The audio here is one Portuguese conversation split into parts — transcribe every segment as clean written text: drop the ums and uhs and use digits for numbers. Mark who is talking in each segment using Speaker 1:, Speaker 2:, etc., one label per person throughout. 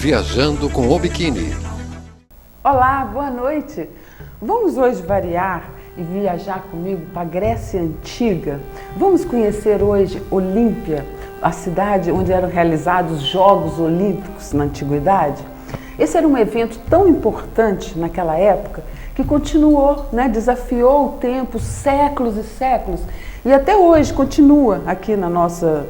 Speaker 1: Viajando com o Biquíni.
Speaker 2: Olá, boa noite! Vamos hoje variar e viajar comigo para a Grécia Antiga. Vamos conhecer hoje Olímpia, a cidade onde eram realizados os Jogos Olímpicos na Antiguidade. Esse era um evento tão importante naquela época que continuou, desafiou o tempo, séculos e séculos, e até hoje continua aqui na nossa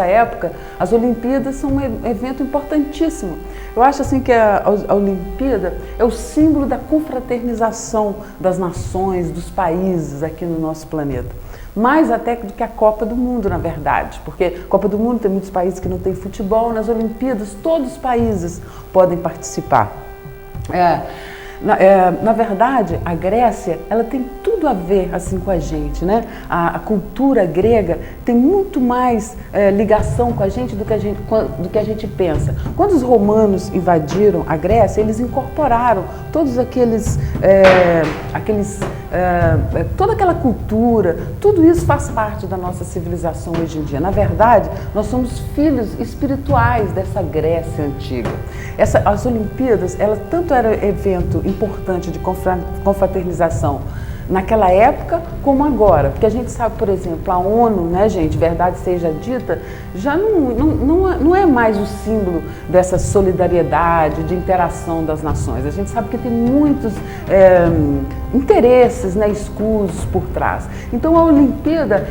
Speaker 2: época. As Olimpíadas são um evento importantíssimo. Eu acho assim que a Olimpíada é o símbolo da confraternização das nações, dos países aqui no nosso planeta. Mais até do que a Copa do Mundo, na verdade, porque a Copa do Mundo tem muitos países que não têm futebol. Nas Olimpíadas todos os países podem participar. Na verdade, a Grécia, ela tem tudo a ver assim com a gente, né? A cultura grega tem muito mais ligação com a gente do que a gente pensa. Quando os romanos invadiram a Grécia, eles incorporaram todos toda aquela cultura, tudo isso faz parte da nossa civilização hoje em dia. Na verdade, nós somos filhos espirituais dessa Grécia antiga. As Olimpíadas, ela tanto era evento importante de confraternização naquela época como agora, porque a gente sabe, por exemplo, a ONU, verdade seja dita, já não é mais o símbolo dessa solidariedade, de interação das nações. A gente sabe que tem muitos interesses escusos por trás. Então a Olimpíada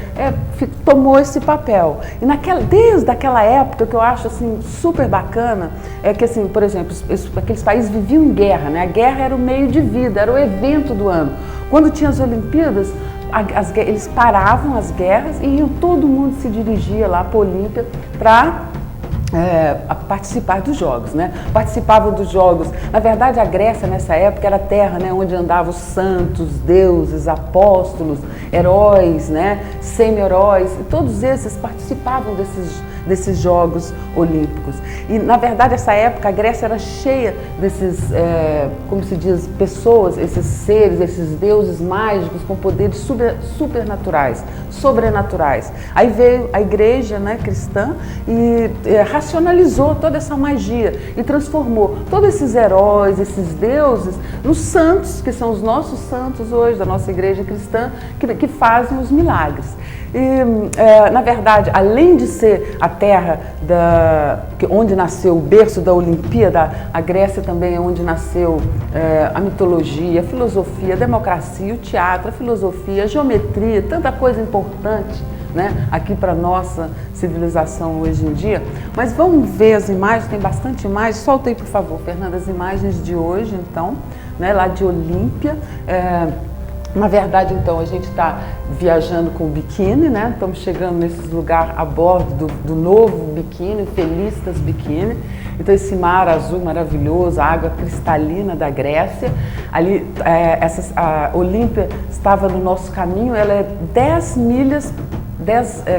Speaker 2: tomou esse papel. E desde aquela época, que eu acho assim super bacana, é que assim, por exemplo, aqueles países viviam em guerra, A guerra era o meio de vida, era o evento do ano. Quando tinha as Olimpíadas, eles paravam as guerras e todo mundo se dirigia lá para a Olímpia para participar dos Jogos, Participavam dos Jogos. Na verdade, a Grécia nessa época era a terra, onde andavam os santos, deuses, apóstolos, heróis, semi-heróis, e todos esses participavam desses Jogos Olímpicos. E, na verdade, essa época a Grécia era cheia desses, como se diz, pessoas, esses seres, esses deuses mágicos com poderes supernaturais, sobrenaturais. Aí veio a igreja cristã e racionalizou toda essa magia e transformou todos esses heróis, esses deuses, nos santos, que são os nossos santos hoje, da nossa igreja cristã, que fazem os milagres. E, na verdade, além de ser a terra onde nasceu o berço da Olimpíada, a Grécia também é onde nasceu a mitologia, a filosofia, a democracia, o teatro, a filosofia, a geometria, tanta coisa importante aqui para a nossa civilização hoje em dia. Mas vamos ver as imagens, tem bastante imagens. Solta aí, por favor, Fernanda, as imagens de hoje, então, lá de Olímpia. Na verdade, então, a gente está viajando com o biquíni, Estamos chegando nesse lugar a bordo do novo biquíni, Felistas Biquíni. Então, esse mar azul maravilhoso, a água cristalina da Grécia. Ali, a Olímpia estava no nosso caminho, ela é 10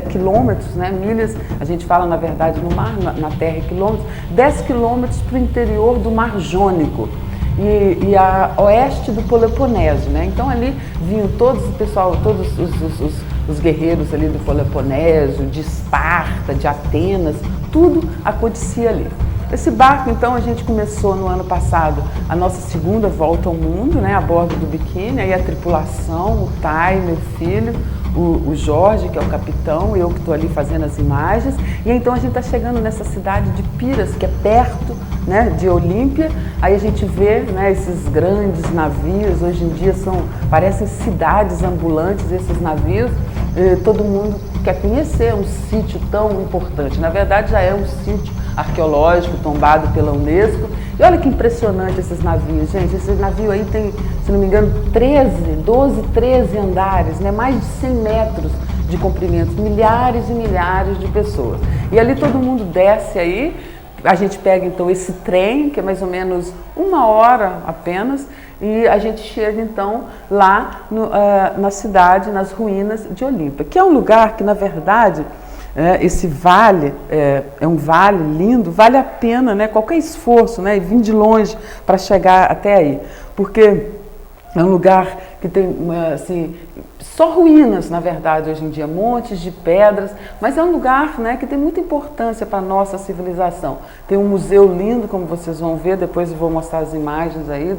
Speaker 2: quilômetros, milhas, a gente fala, na verdade, no mar, na terra, quilômetros, 10 quilômetros para o interior do Mar Jônico. E a oeste do Peloponeso, Então ali vinham todos os guerreiros ali do Peloponeso, de Esparta, de Atenas, tudo acontecia ali. Esse barco, então, a gente começou no ano passado a nossa segunda volta ao mundo, a bordo do biquíni, aí a tripulação, o Tai, meu filho, o Jorge, que é o capitão, eu que estou ali fazendo as imagens. E então a gente está chegando nessa cidade de Piras, que é perto de Olímpia. Aí a gente vê esses grandes navios, hoje em dia parecem cidades ambulantes esses navios. Todo mundo quer conhecer um sítio tão importante. Na verdade, já é um sítio arqueológico tombado pela Unesco. E olha que impressionante esses navios, gente. Esse navio aí tem, se não me engano, 13 andares, mais de 100 metros de comprimento, milhares e milhares de pessoas. E ali todo mundo desce aí. A gente pega então esse trem, que é mais ou menos 1 hora apenas, e a gente chega então lá na cidade, nas ruínas de Olímpia, que é um lugar que, na verdade, esse vale é um vale lindo, vale a pena qualquer esforço e vir de longe para chegar até aí, porque é um lugar que tem assim, só ruínas, na verdade, hoje em dia, montes de pedras, mas é um lugar, né, que tem muita importância para a nossa civilização. Tem um museu lindo, como vocês vão ver, depois eu vou mostrar as imagens aí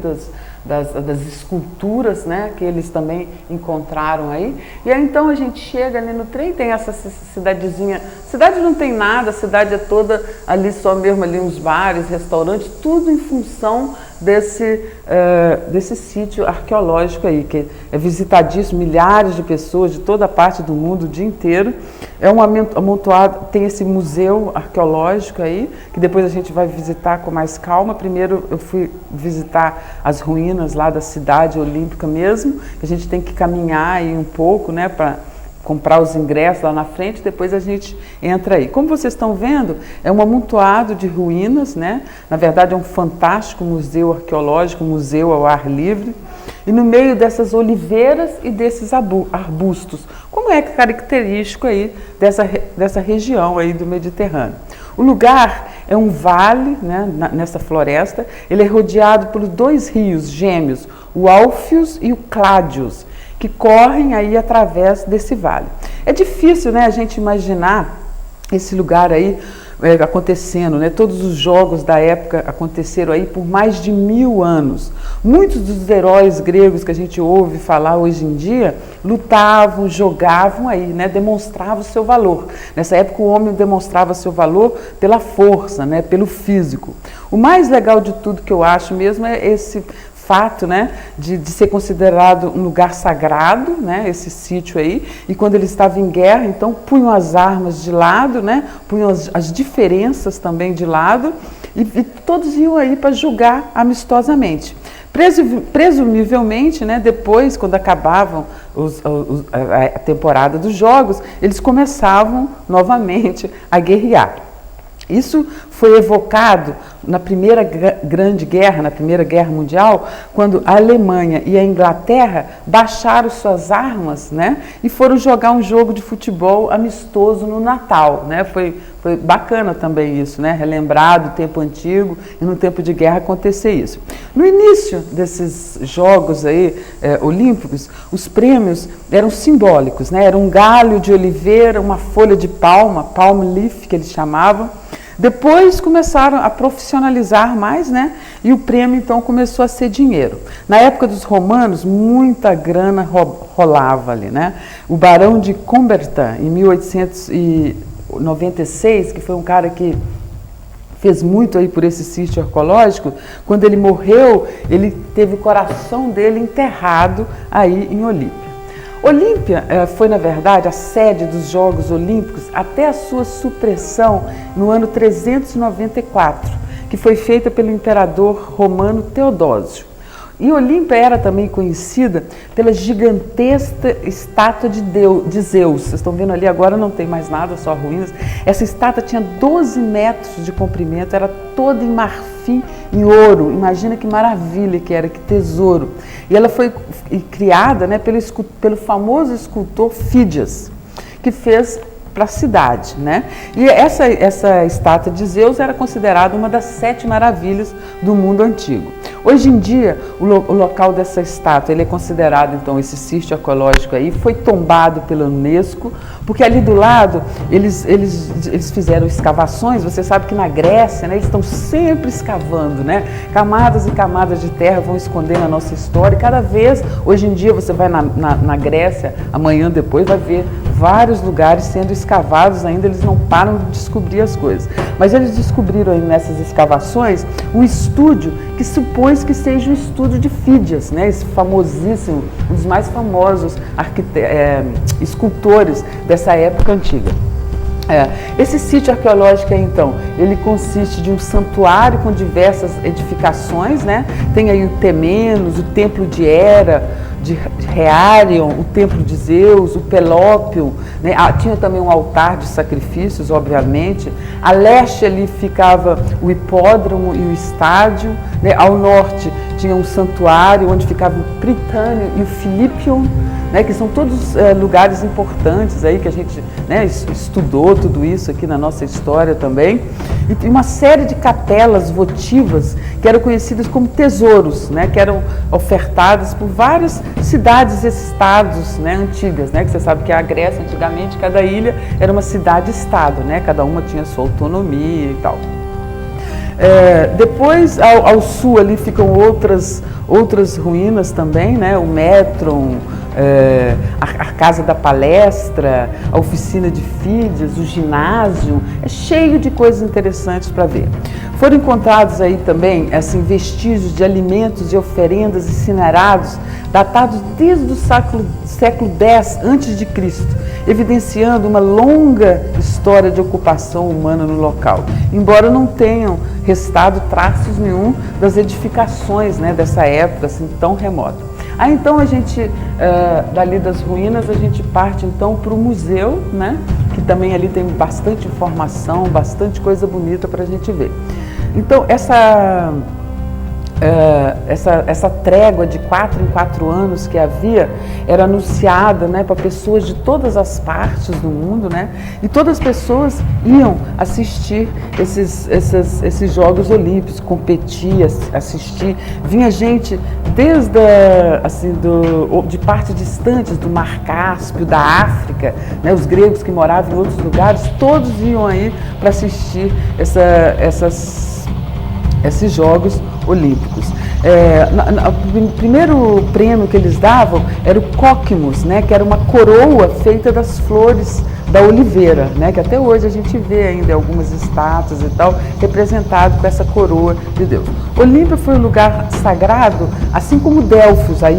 Speaker 2: das esculturas, né, que eles também encontraram aí. E aí então a gente chega ali no trem, tem essa cidadezinha, cidade não tem nada, a cidade é toda ali só mesmo ali uns bares, restaurantes, tudo em função desse sítio arqueológico aí, que é visitadíssimo, milhares de pessoas de toda a parte do mundo o dia inteiro. É um amontoado, tem esse museu arqueológico aí, que depois a gente vai visitar com mais calma. Primeiro eu fui visitar as ruínas lá da cidade olímpica mesmo, que a gente tem que caminhar aí um pouco, né, para comprar os ingressos lá na frente, depois a gente entra aí. Como vocês estão vendo, é um amontoado de ruínas, né? Na verdade é um fantástico museu arqueológico, museu ao ar livre, e no meio dessas oliveiras e desses arbustos, como é característico aí dessa região aí do Mediterrâneo. O lugar é um vale, né, nessa floresta, ele é rodeado por dois rios gêmeos, o Alfios e o Cládios, que correm aí através desse vale. É difícil, né, a gente imaginar esse lugar aí acontecendo, né? Todos os jogos da época aconteceram aí por mais de 1000 anos. Muitos dos heróis gregos que a gente ouve falar hoje em dia lutavam, jogavam aí, né? Demonstravam o seu valor. Nessa época o homem demonstrava seu valor pela força, né? Pelo físico. O mais legal de tudo que eu acho mesmo é esse fato, né, de ser considerado um lugar sagrado, né, esse sítio aí, e quando ele estava em guerra, então punham as armas de lado, né, punham as diferenças também de lado, e todos iam aí para julgar amistosamente. Presumivelmente, né, depois, quando acabavam a temporada dos jogos, eles começavam novamente a guerrear. Isso foi evocado na Primeira Grande Guerra, na Primeira Guerra Mundial, quando a Alemanha e a Inglaterra baixaram suas armas, né, e foram jogar um jogo de futebol amistoso no Natal, né? Foi bacana também isso, né? Relembrar do tempo antigo e no tempo de guerra acontecer isso. No início desses jogos aí, olímpicos, os prêmios eram simbólicos, né? Era um galho de oliveira, uma folha de palma, palm leaf que eles chamavam. Depois começaram a profissionalizar mais, né? E o prêmio então começou a ser dinheiro. Na época dos romanos, muita grana rolava ali, né? O barão de Coubertin, em 1896, que foi um cara que fez muito aí por esse sítio arqueológico, quando ele morreu, ele teve o coração dele enterrado aí em Olímpia. Olímpia foi, na verdade, a sede dos Jogos Olímpicos até a sua supressão no ano 394, que foi feita pelo imperador romano Teodósio. E Olímpia era também conhecida pela gigantesca estátua de Zeus. Vocês estão vendo ali, agora não tem mais nada, só ruínas. Essa estátua tinha 12 metros de comprimento, era toda em marfim e ouro. Imagina que maravilha que era, que tesouro. E ela foi criada, né, pelo famoso escultor Fídias, que fez para a cidade, né? E essa estátua de Zeus era considerada uma das 7 maravilhas do mundo antigo. Hoje em dia, o local dessa estátua, ele é considerado, então, esse sítio arqueológico aí, foi tombado pela Unesco, porque ali do lado, eles fizeram escavações. Você sabe que na Grécia, né, eles estão sempre escavando, né? Camadas e camadas de terra vão escondendo a nossa história, e cada vez, hoje em dia, você vai na Grécia, amanhã depois vai ver vários lugares sendo escavados ainda, eles não param de descobrir as coisas. Mas eles descobriram aí nessas escavações um estúdio que supõe que seja o estúdio de Fídias, né? Esse famosíssimo, um dos mais famosos escultores dessa época antiga. Esse sítio arqueológico aí, então, ele consiste de um santuário com diversas edificações, né? Tem aí o Temenos, o Templo de Hera, de Rearion, o Templo de Zeus, o Pelópio, né? Tinha também um altar de sacrifícios, obviamente. A leste ali ficava o hipódromo e o estádio, né? Ao norte tinha um santuário onde ficava o Pritânio e o Filipion, né, que são todos lugares importantes aí que a gente, né, estudou tudo isso aqui na nossa história também. E tem uma série de capelas votivas que eram conhecidas como tesouros, né, que eram ofertadas por várias cidades e estados, né, antigas, né, que você sabe que a Grécia antigamente cada ilha era uma cidade-estado, né, cada uma tinha sua autonomia e tal. Depois, ao sul ali ficam outras ruínas também, né? O Metron, a Casa da Palestra, a Oficina de Fídias, o ginásio, é cheio de coisas interessantes para ver. Foram encontrados aí também assim, vestígios de alimentos e oferendas incinerados, datados desde o século X a.C., evidenciando uma longa história de ocupação humana no local, embora não tenham restado traços nenhum das edificações, né, dessa época assim, tão remota. Aí então a gente, dali das ruínas, a gente parte então para o museu, né, que também ali tem bastante informação, bastante coisa bonita para a gente ver. Então essa trégua de 4 em 4 anos que havia era anunciada, né, para pessoas de todas as partes do mundo, né, e todas as pessoas iam assistir esses Jogos Olímpicos, competir, assistir. Vinha gente desde assim, de partes distantes do Mar Cáspio, da África, né, os gregos que moravam em outros lugares, todos iam aí para assistir esses Jogos Olímpicos. O primeiro prêmio que eles davam era o cóquimos, né, que era uma coroa feita das flores da oliveira, né, que até hoje a gente vê ainda algumas estátuas e tal, representado com essa coroa de Deus. Olímpia foi um lugar sagrado, assim como Delfos, a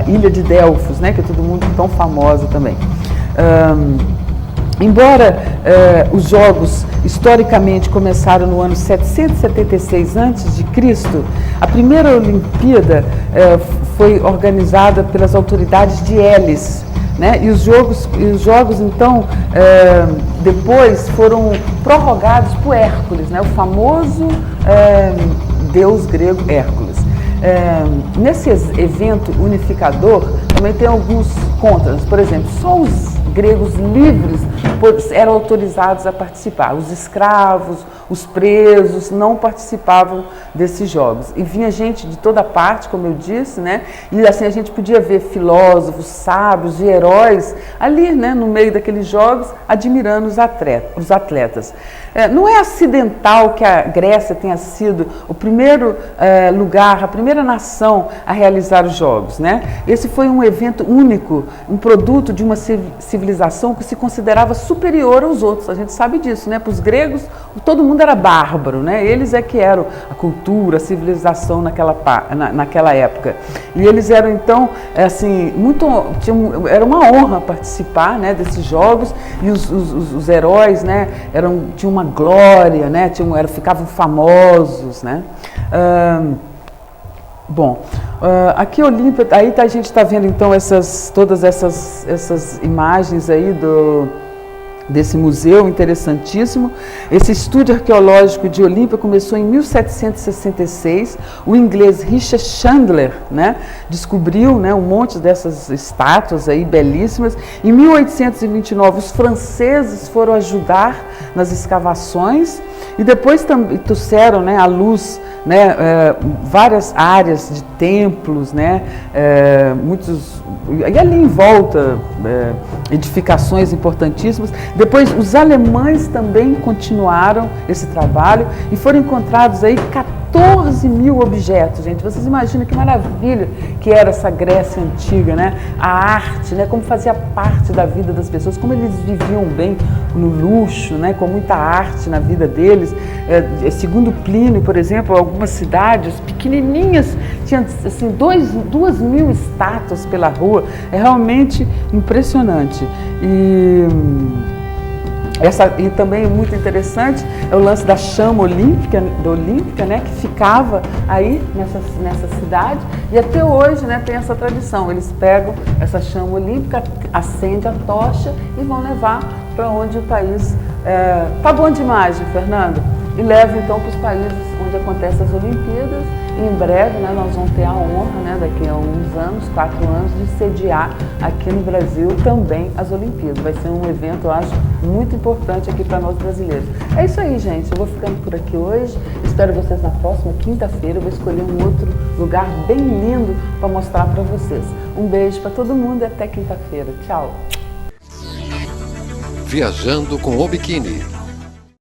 Speaker 2: ilha de Delfos, né, que é todo mundo tão famosa também. Embora os jogos historicamente começaram no ano 776 a.C., a primeira Olimpíada foi organizada pelas autoridades de Elis, né? E os jogos então depois foram prorrogados por Hércules, né? O famoso deus grego Hércules. Nesse evento unificador também tem alguns contras, por exemplo, só os gregos livres eram autorizados a participar. Os escravos, os presos não participavam desses jogos. E vinha gente de toda parte, como eu disse, né? E assim a gente podia ver filósofos, sábios e heróis ali, né, no meio daqueles jogos, admirando os atletas. Não é acidental que a Grécia tenha sido o primeiro lugar, a primeira nação a realizar os jogos, né? Esse foi um evento único, um produto de uma civilização que se considerava superior aos outros. A gente sabe disso, né? Para os gregos, todo mundo era bárbaro, né? Eles é que eram a cultura, a civilização naquela época. E eles eram então, assim, era uma honra participar, né, desses jogos, e os heróis, né, tinham uma glória, né, ficavam famosos, né. Aqui Olímpia, aí a gente está vendo então todas essas imagens aí desse museu interessantíssimo. Esse estudo arqueológico de Olímpia começou em 1766. O inglês Richard Chandler, né, descobriu, né, um monte dessas estátuas aí belíssimas. Em 1829, os franceses foram ajudar nas escavações e depois trouxeram, né, à luz, né, várias áreas de templos, né, e ali em volta edificações importantíssimas. Depois os alemães também continuaram esse trabalho e foram encontrados aí 14 mil objetos, gente. Vocês imaginam que maravilha que era essa Grécia antiga, né? A arte, né? Como fazia parte da vida das pessoas, como eles viviam bem no luxo, né? Com muita arte na vida deles. Segundo Plínio, por exemplo, algumas cidades pequenininhas tinham assim 2.000 estátuas pela rua. É realmente impressionante. E também muito interessante é o lance da chama olímpica, né, que ficava aí nessa cidade, e até hoje, né, tem essa tradição. Eles pegam essa chama olímpica, acende a tocha e vão levar para onde o país... Tá bom de imagem, Fernando? e levo então para os países onde acontecem as Olimpíadas. E em breve, né, nós vamos ter a honra, né, daqui a uns anos, 4 anos, de sediar aqui no Brasil também as Olimpíadas. Vai ser um evento, eu acho, muito importante aqui para nós brasileiros. É isso aí, gente. Eu vou ficando por aqui hoje. Espero vocês na próxima quinta-feira. Eu vou escolher um outro lugar bem lindo para mostrar para vocês. Um beijo para todo mundo e até quinta-feira. Tchau.
Speaker 1: Viajando com o Biquíni.